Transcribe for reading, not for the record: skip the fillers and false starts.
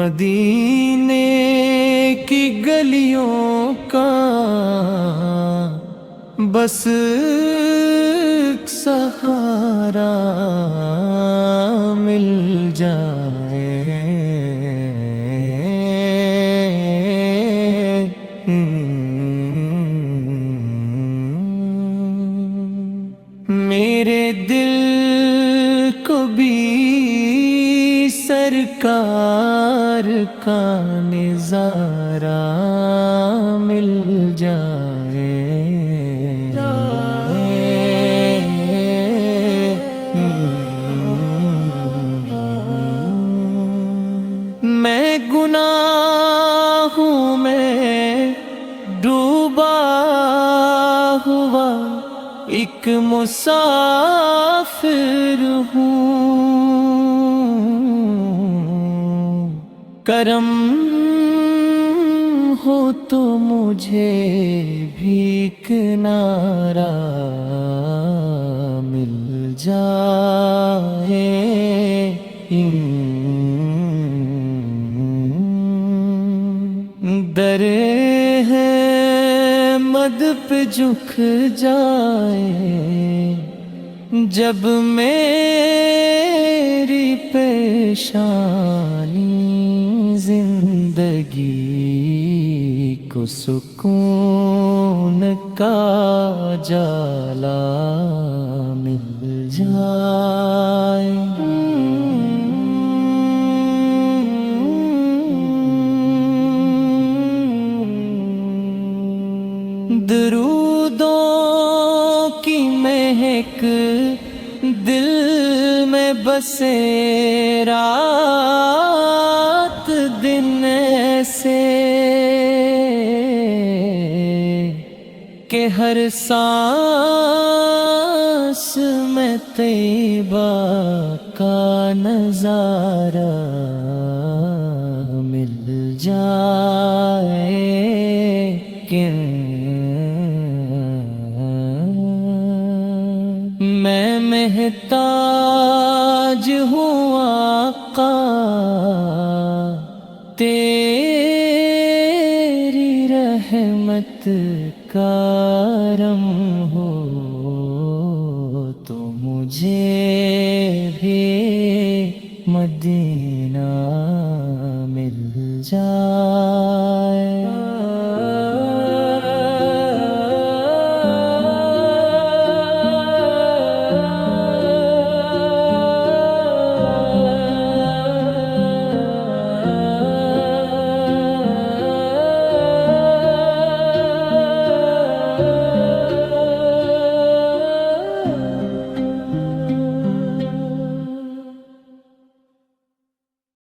مدینے کی گلیوں کا بس ایک سہارا مل جائے، میرے دل کو بھی سرکار کا نظارہ مل جائے، میں گناہوں میں ڈوبا ہوا ایک مسافر ہوں، کرم ہو تو مجھے بھی کنارہ مل جائے، در ہے مد پہ جھک جائے جب میری پیشانی زندگی کو سکون کا جالا مل جائے، درودوں کی مہک دل میں بسے رات دن ایسے کہ ہر سانس میں طیبہ کا نظارہ مل جائے، میں محتاج ہوں آقا تیری رحمت کا کرم ہو تو مجھے